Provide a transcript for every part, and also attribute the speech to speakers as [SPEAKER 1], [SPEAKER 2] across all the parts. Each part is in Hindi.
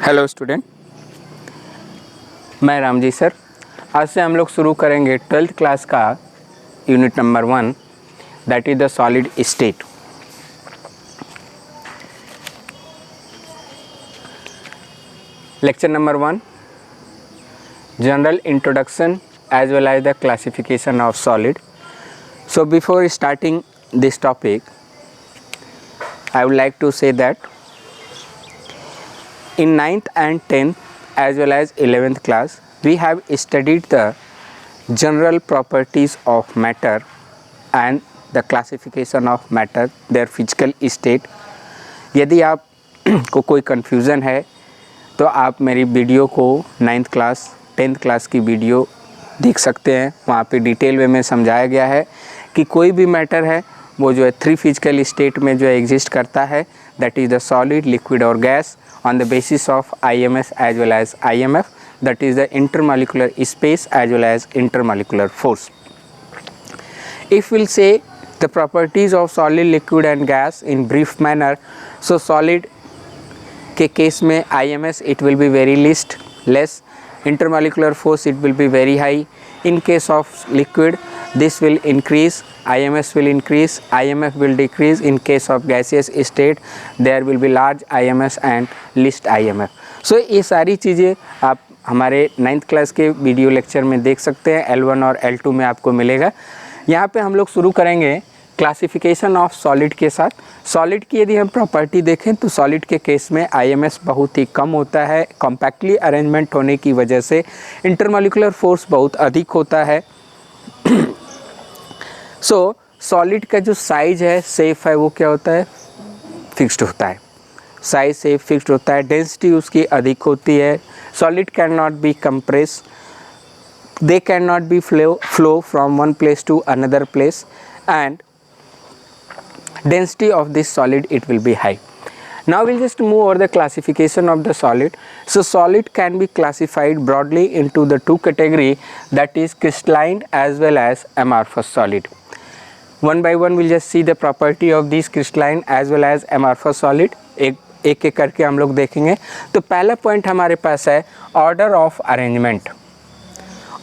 [SPEAKER 1] हेलो स्टूडेंट, मैं रामजी सर। आज से हम लोग शुरू करेंगे 12th क्लास का unit number 1, that is the solid state. Lecture number 1, general introduction as well as the classification of solid. So before starting this topic, I would like to say that in 9th and 10th as well as 11th class, we have studied the general properties of matter and the classification of matter, their physical state. यदि आप को कोई कन्फ्यूज़न है तो आप मेरी वीडियो को 9th क्लास 10th क्लास की वीडियो देख सकते हैं। वहाँ पे डिटेल में समझाया गया है कि कोई भी मैटर है वो जो है 3 फिजिकल स्टेट में जो है एग्जिस्ट करता है, that is the solid, liquid और gas on the basis of IMS as well as IMF, that is the intermolecular space as well as intermolecular force. If we'll say the properties of solid, liquid and gas in brief manner, so solid के केस में IMS it will be very less, intermolecular force it will be very high. In case of liquid, this will increase, IMS will increase, IMF will decrease. In case of gaseous state, there will be large IMS and least IMF. So ये सारी चीज़ें आप हमारे 9th क्लास के वीडियो लेक्चर में देख सकते हैं, L1 और L2 में आपको मिलेगा। यहाँ पे हम लोग शुरू करेंगे क्लासिफिकेशन ऑफ सॉलिड के साथ। सॉलिड की यदि हम प्रॉपर्टी देखें तो सॉलिड के केस में IMS बहुत ही कम होता है, कॉम्पैक्टली अरेंजमेंट होने की वजह से इंटरमॉलिक्यूलर फोर्स बहुत अधिक होता है। सो सॉलिड का जो साइज है, शेप है, वो क्या होता है, फिक्स्ड होता है। साइज शेप फिक्स्ड होता है, डेंसिटी उसकी अधिक होती है। Solid can not be compress, they can not be flow from one place to another place, and density of this solid it will be high. Now we'll just move over the classification of the solid. So solid can be classified broadly into the 2 category, that is crystalline as well as amorphous solid. One by one we'll just see the property of these crystalline as well as amorphous solid. एक करके हम लोग देखेंगे। तो पहला पॉइंट हमारे पास है order of arrangement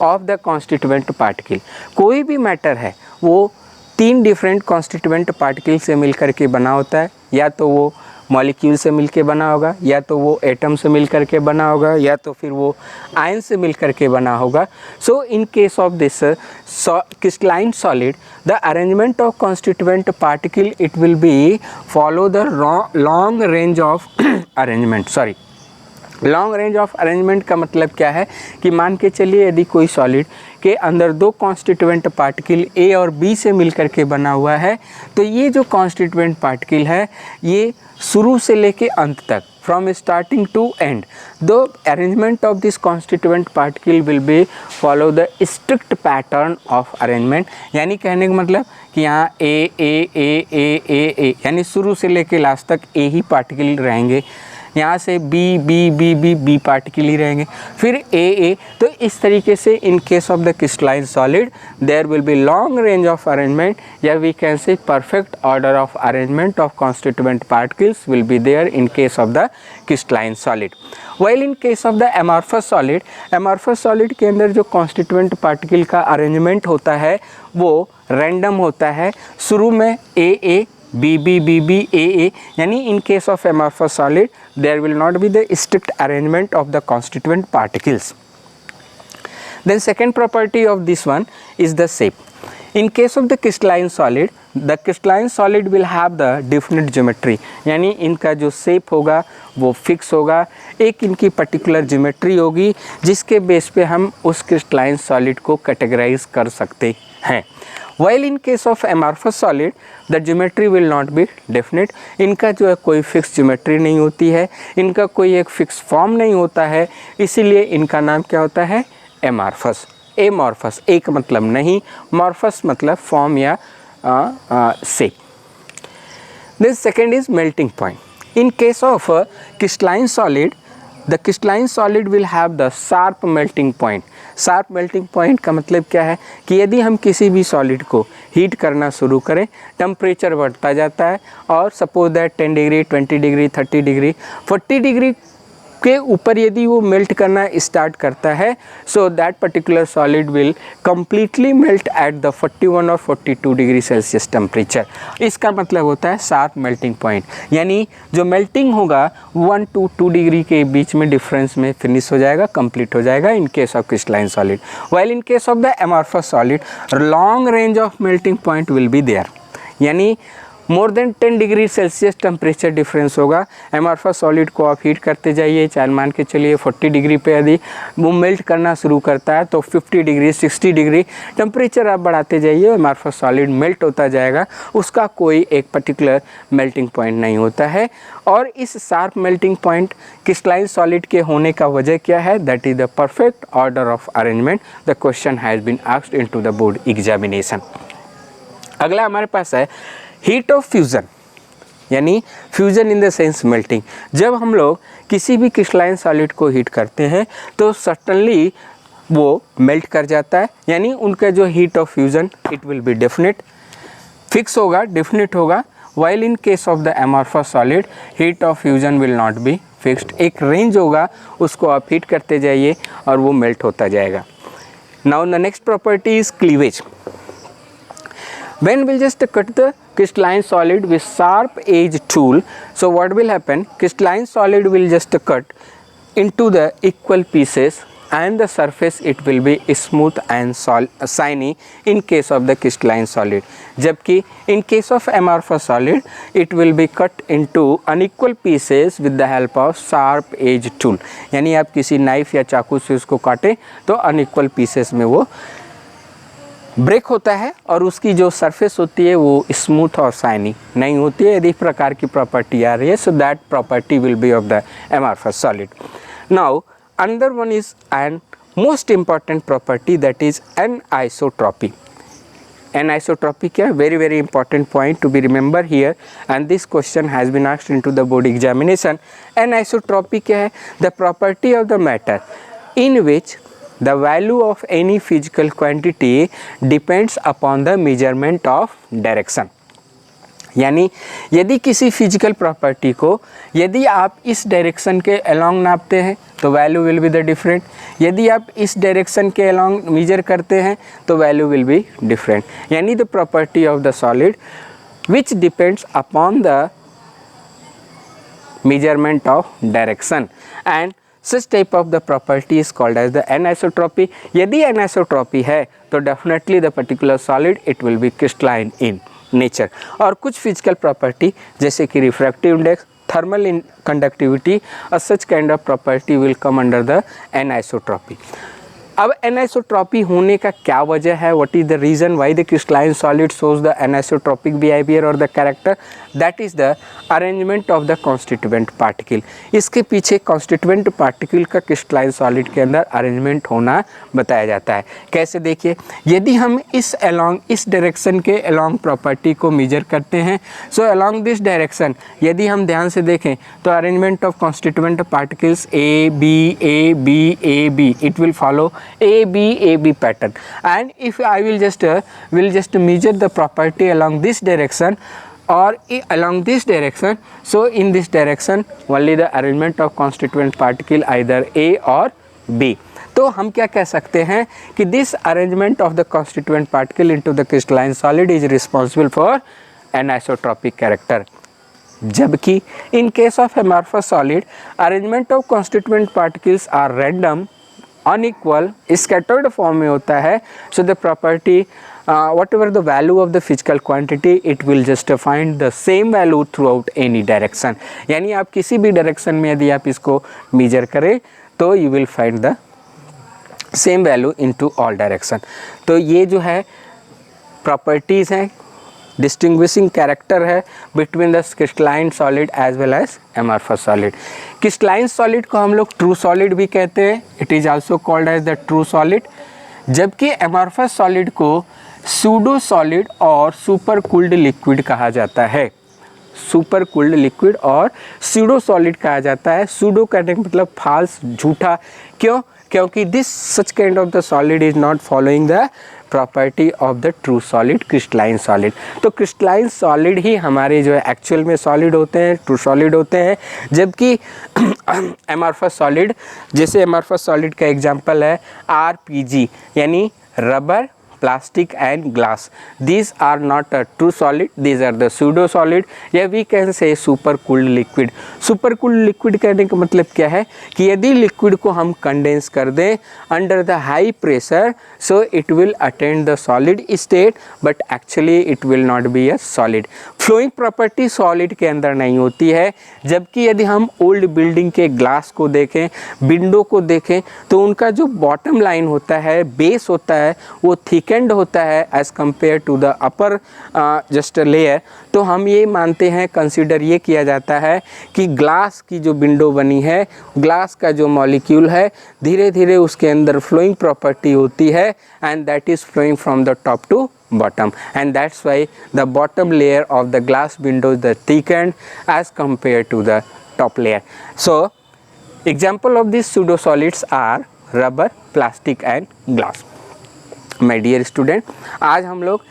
[SPEAKER 1] of the constituent particle. कोई भी मैटर है वो 3 डिफरेंट कॉन्स्टिट्यूएंट पार्टिकल से मिलकर के बना होता है। या तो वो मॉलिक्यूल से मिलके बना होगा, या तो वो एटम से मिलकर के बना होगा, या तो फिर वो आयन से मिलकर के बना होगा। So in case of this crystalline solid, the arrangement of constituent particle it will be follow the long range of arrangement. Long range of arrangement का मतलब क्या है कि मान के चलिए यदि कोई सॉलिड के अंदर 2 कॉन्स्टिट्यूएंट पार्टिकल A और B से मिलकर के बना हुआ है, तो ये जो कॉन्स्टिट्यूएंट पार्टिकल है ये शुरू से लेके अंत तक, from starting to end, the arrangement of this constituent particle will be follow the strict pattern of arrangement. यानी कहने का मतलब कि यहाँ ए यानी शुरू से लेके लास्ट तक ए ही पार्टिकल रहेंगे, यहाँ से बी पार्टिकल ही रहेंगे, फिर ए। तो इस तरीके से in case of the crystalline solid there will be long range of arrangement, या we can say perfect order of arrangement of constituent particles will be there in case of the crystalline solid. While in case of the amorphous solid के अंदर जो कॉन्स्टिट्यूएंट पार्टिकल का अरेंजमेंट होता है वो रैंडम होता है। शुरू में ए बी ए, यानी in case of amorphous solid there will not be the strict arrangement of the constituent particles. Then second property of this one is the shape. In case of the crystalline solid will have the definite geometry, यानी इनका जो शेप होगा वो फिक्स होगा, एक इनकी पर्टिकुलर ज्योमेट्री होगी जिसके बेस पे हम उस क्रिस्टलाइन सॉलिड को कैटेगराइज कर सकते हैं। While in case of amorphous solid, the geometry will not be definite. इनका जो है कोई फिक्स ज्योमेट्री नहीं होती है, इनका कोई एक फिक्स फॉर्म नहीं होता है, इसीलिए इनका नाम क्या होता है, एमॉर्फस। एमॉर्फस एक मतलब नहीं, मॉर्फस मतलब फॉर्म या shape. Then second is melting point. In case of crystalline solid, the crystalline solid will have the sharp melting point. Sharp melting point का मतलब क्या है कि यदि हम किसी भी सॉलिड को हीट करना शुरू करें, टेम्परेचर बढ़ता जाता है और suppose that 10 degree 20 degree 30 degree 40 degree के ऊपर यदि वो मेल्ट करना स्टार्ट करता है, so that particular solid will completely melt at the 41 और 42 डिग्री सेल्सियस टेम्परेचर। इसका मतलब होता है शार्प मेल्टिंग पॉइंट, यानी जो मेल्टिंग होगा 1 to 2 डिग्री के बीच में डिफरेंस में फिनिश हो जाएगा, कंप्लीट हो जाएगा in case of crystalline solid. While in case of the amorphous solid long range of melting point will be there, यानी more than 10 degree Celsius temperature difference होगा। एमॉर्फस सॉलिड को आप हीट करते जाइए, चाहे मान के चलिए 40 डिग्री पे यदि वो मेल्ट करना शुरू करता है तो 50 डिग्री 60 डिग्री टेम्परेचर आप बढ़ाते जाइए, एमॉर्फस सॉलिड मेल्ट होता जाएगा, उसका कोई एक पर्टिकुलर मेल्टिंग पॉइंट नहीं होता है। और इस sharp melting point crystalline solid के होने का वजह क्या है? That is the perfect order of arrangement. The question has been asked into the board examination. अगला हमारे पास है हीट ऑफ फ्यूज़न, यानी fusion in the sense melting. जब हम लोग किसी भी क्रिस्टलाइन सॉलिड को हीट करते हैं तो सडनली वो मेल्ट कर जाता है, यानी उनका जो heat of fusion it will B definite, fix होगा, डेफिनेट होगा। While in case of the amorphous solid heat of fusion will not be fixed, एक रेंज होगा, उसको आप हीट करते जाइए और वो मेल्ट होता जाएगा। Now the next property is cleavage. When we'll just cut the crystalline solid with sharp edge tool, so what will happen? Crystalline solid will just cut into the equal pieces and the surface it will be smooth and shiny in case of the crystalline solid. जबकि in case of amorphous solid it will be cut into unequal pieces with the help of sharp edge tool, यानी आप किसी नाइफ या चाकू से उसको काटें तो unequal pieces में वो ब्रेक होता है और उसकी जो सरफेस होती है वो स्मूथ और शाइनी नहीं होती है। यदि इस प्रकार की प्रॉपर्टी आ रही है, so that property will be of the amorphous solid. Now another one is and most important property that is anisotropy. Anisotropy क्या है? Very very important point to be remember here and this question has been asked into the board examination. Anisotropy क्या है? The property of the matter in which the value of any physical quantity depends upon the measurement of direction. यानी यदि किसी फिजिकल प्रॉपर्टी को यदि आप इस डायरेक्शन के अलोंग नापते हैं तो value will be the different, यदि आप इस डायरेक्शन के अलोंग मेजर करते हैं तो वैल्यू विल बी डिफरेंट. यानी the property of the solid which depends upon the measurement of direction and such type of the property is called as the anisotropy. यदि anisotropy है तो definitely the particular solid it will be crystalline in nature. और कुछ physical property जैसे कि refractive index, thermal conductivity or such kind of property will come under the anisotropy. अब एनिसोट्रॉपी होने का क्या वजह है? What is the reason why the crystalline solid shows the anisotropic behaviour और the character? That is the arrangement of the constituent particle. इसके पीछे कॉन्स्टिट्यूएंट पार्टिकल का क्रिस्टलाइन सॉलिड के अंदर अरेंजमेंट होना बताया जाता है. कैसे? देखिए, यदि हम इस डायरेक्शन के अलॉन्ग प्रॉपर्टी को मेजर करते हैं, सो अलॉन्ग दिस डायरेक्शन यदि हम ध्यान से देखें तो arrangement of constituent particles A B it will follow AB pattern, and if I will just measure the property along this direction or along this direction, so in this direction only the arrangement of constituent particle either A or B. तो हम क्या कह सकते हैं कि this arrangement of the constituent particle into the crystalline solid is responsible for anisotropic character. जबकि in case of amorphous solid arrangement of constituent particles are random, unequal, scattered form में होता है. So the property what ever the value of the physical quantity it will just find the same value through out any direction. यानी आप किसी भी डायरेक्शन में यदि आप इसको मेजर करें तो you will find the same value into all direction. तो ये जो है प्रॉपर्टीज़ हैं, डिस्टिंग्विशिंग कैरेक्टर है between the crystalline solid as well as amorphous solid. Crystalline solid को हम लोग ट्रू सॉलिड भी कहते हैं, it is also called as the true solid. जबकि एमॉर्फस सॉलिड को सूडो सॉलिड और सुपर कूल्ड लिक्विड कहा जाता है. सुपर कूल्ड लिक्विड और सूडो सॉलिड कहा जाता है. सूडो कहने का मतलब फाल्स, झूठा. क्यों? क्योंकि this such kind of the solid is not following the property of the true solid crystalline solid. तो क्रिस्टलाइन सॉलिड ही हमारे जो है एक्चुअल में सॉलिड होते हैं, ट्रू सॉलिड होते हैं, जबकि एमॉर्फस सॉलिड, जैसे एमॉर्फस सॉलिड का एग्जांपल है आरपीजी यानी rubber, plastic and glass. These are not a true solid, these are the pseudo solid, या we can say super cooled liquid. Super cooled liquid कहने का मतलब क्या है कि यदि लिक्विड को हम कंडेंस कर दें under the high pressure, so it will attain the solid state but actually it will not be a solid. Flowing property solid के अंदर नहीं होती है, जबकि यदि हम ओल्ड बिल्डिंग के ग्लास को देखें, विंडो को देखें, तो उनका जो बॉटम लाइन होता है, बेस होता है, वो थिक होता है as compare to the upper just layer. तो हम ये मानते हैं, कंसीडर ये किया जाता है कि ग्लास की जो विंडो बनी है, ग्लास का जो मॉलिक्यूल है, धीरे धीरे उसके अंदर फ्लोइंग प्रॉपर्टी होती है and that is flowing from the top to bottom, and that's why the bottom layer of the glass window is the thickened as compared to the top layer. So example of these pseudo solids are rubber, plastic and glass. My dear student, आज हम लोग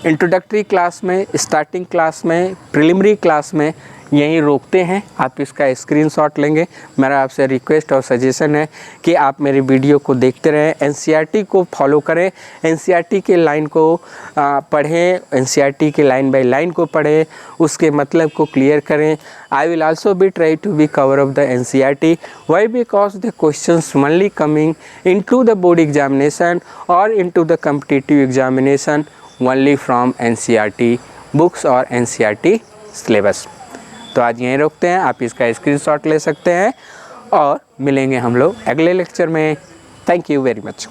[SPEAKER 1] इंट्रोडक्टरी क्लास में, स्टार्टिंग क्लास में, प्रिलिमिनरी क्लास में यहीं रोकते हैं। आप इसका स्क्रीनशॉट लेंगे। मेरा आपसे रिक्वेस्ट और सजेशन है कि आप मेरे वीडियो को देखते रहें, एनसीईआरटी को फॉलो करें, एनसीईआरटी के लाइन को पढ़ें, एनसीईआरटी के लाइन बाय लाइन को पढ़ें, उसके मतलब को क्लियर करें। I will also be try to be cover of the NCERT. Why? Because the questions only coming into the board examination or into the competitive examination only from NCERT books or NCERT syllabus. तो आज यहीं रोकते हैं, आप इसका स्क्रीनशॉट ले सकते हैं और मिलेंगे हम लोग अगले लेक्चर में। Thank you very much.